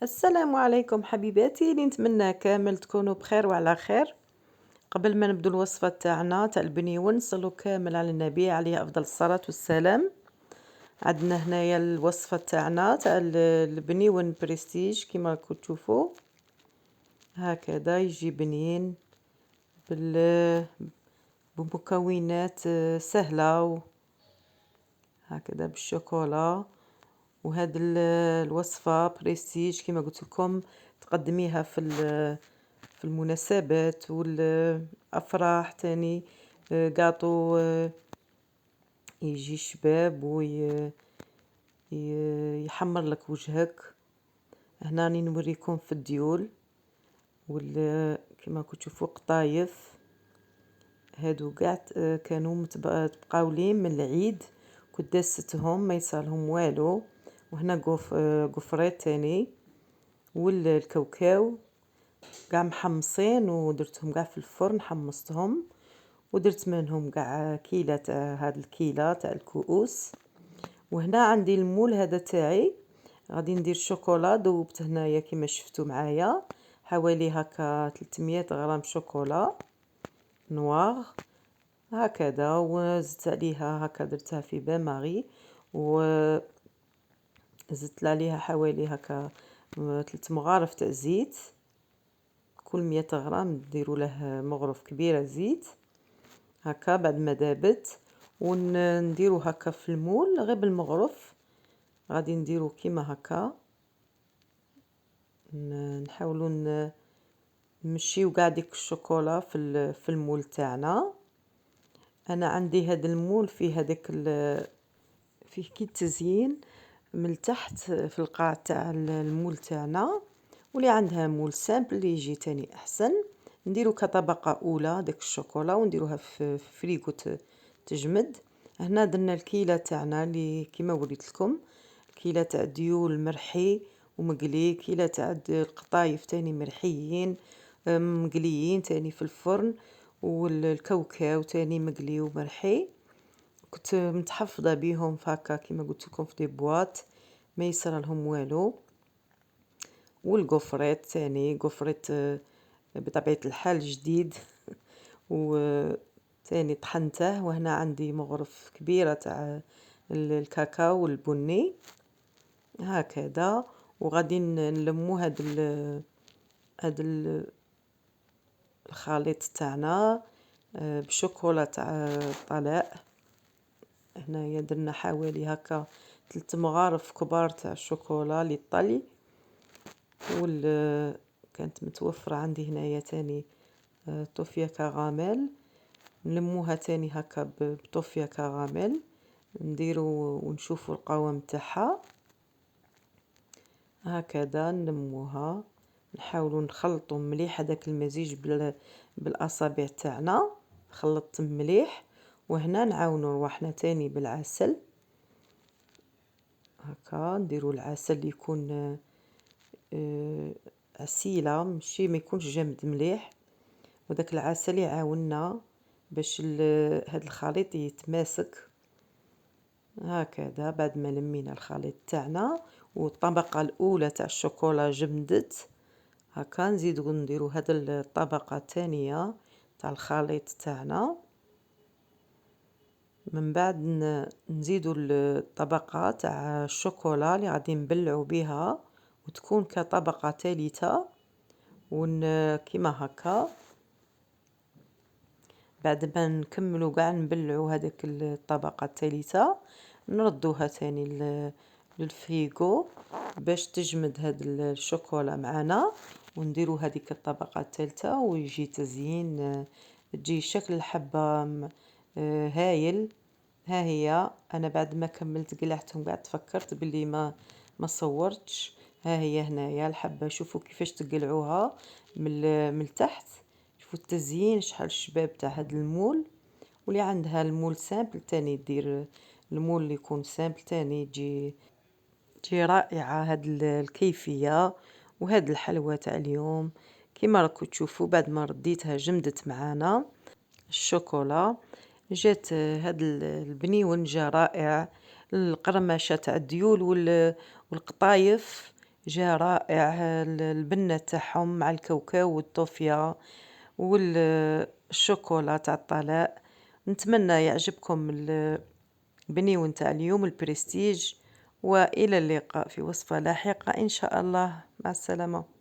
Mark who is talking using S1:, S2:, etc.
S1: السلام عليكم حبيباتي اللي نتمنى كامل تكونوا بخير وعلى خير. قبل ما نبدو الوصفة تاعنا تاع البنيون نصلوا كامل على النبي عليه أفضل الصلاة والسلام. عندنا هنايا الوصفة تاعنا تاع البنيون بريستيج كما راكم تشوفوا. هكذا يجي بنين بمكونات سهلة هكذا بالشوكولا. وهاد الوصفة بريستيج كما قلت لكم تقدميها في المناسبات والافراح تاني. قاطو يجي شباب يحمر لك وجهك. هنا راني نوريكم في الديول كما تشوفوا قطايف هادو قاع كانوا متبقاولين من العيد كنت دستهم ما يصالهم والو. وهنا قفريت تاني والكاوكاو قاع محمصين ودرتهم قاع في الفرن حمصتهم ودرت منهم قاع كيلة تاع هاد الكيلة تاع الكؤوس. وهنا عندي المول هذا تاعي غادي ندير شوكولا ذوبت هنايا كما شفتوا معايا حوالي هكا 300 غرام شوكولا نوار هكذا. وزدت عليها هكا درتها في بان ماغي وزدت عليها حوالي هكا 3 مغارف تاع زيت. كل 100 غرام نديروا له مغرف كبيره زيت هكا. بعد ما دابت ونديرو هكا في المول غير بالمغرف غادي نديرو كيما هكا نحاولوا نمشيو قاع ديك الشوكولا في المول تاعنا. انا عندي هذا المول فيه هذاك فيه كي التزيين من تحت في القاع تاع المول تاعنا. واللي عندها مول سامبل اللي يجي تاني احسن نديرو كطبقه اولى داك الشوكولا ونديروها في فريغو تجمد. هنا درنا الكيله تاعنا اللي كيما وريت لكم كيله تاع ديول مرحي ومقلي كيله تاع القطايف تاني مرحيين مقليين تاني في الفرن والكاوكاو تاني مقلي ومرحي كنت متحفظه بيهم فهكا كيما قلت لكم في دي بواط ما يصرى لهم والو. والقفريت تاني قفريت بطبيعة الحال جديد وتاني طحنته. وهنا عندي مغرف كبيرة تاع الكاكاو البني هكذا. وغادي نلمو هاد الخليط تاعنا بشوكولا تاع طلاء. هنايا درنا حوالي هكا 3 مغارف كبار تاع الشوكولا اللي طلي كانت متوفرة عندي هنايا تاني طوفية كراميل نلموها تاني هكا بطوفية كراميل نديرو ونشوفوا القوام تاعها هكذا نلموها نحاولوا نخلطوا مليح هذاك المزيج بالاصابع تاعنا خلطت مليح. وهنا نعاونوا رواحنا تاني بالعسل هكا نديروا العسل يكون عسيلة ماشي ما يكونش جامد مليح. وداك العسل يعاوننا باش هاد الخليط يتماسك هكذا. بعد ما لمينا الخليط تاعنا والطبقة الاولى تاع الشوكولا جمدت هكا نزيدو نديرو هاد الطبقة الثانية تاع الخليط تاعنا. من بعد نزيدو الطبقة تاع الشوكولا اللي غادي نبلعو بها وتكون كطبقة ثالثة كيما هكا. بعد ما نكملوا قاع نبلعوا هذيك الطبقة الثالثة نردوها ثاني للفريغو باش تجمد هاد الشوكولا معنا ونديروا هذيك الطبقة الثالثة ويجي تزيين تجي شكل الحبة هايل. ها هي انا بعد ما كملت قلعتهم قاعد تفكرت باللي ما صورتش. ها هي هنايا الحبة شوفوا كيفاش تقلعوها من تحت. شوفوا التزيين شحال شباب تاع هاد المول. واللي عندها المول سامبل تاني دير المول اللي يكون سامبل تاني تجي رائعة هاد الكيفية. وهاد الحلوى تاع اليوم كيما راكم تشوفوا بعد ما رديتها جمدت معانا الشوكولا جات هاد البنيون جا رائع. القرمشة تاع الديول والقطايف جا رائع البنة تاعهم مع الكاوكاو والطوفية الشوكولا تاع الطلاء. نتمنى يعجبكم البنيو نتاع اليوم البريستيج، وإلى اللقاء في وصفة لاحقة إن شاء الله. مع السلامة.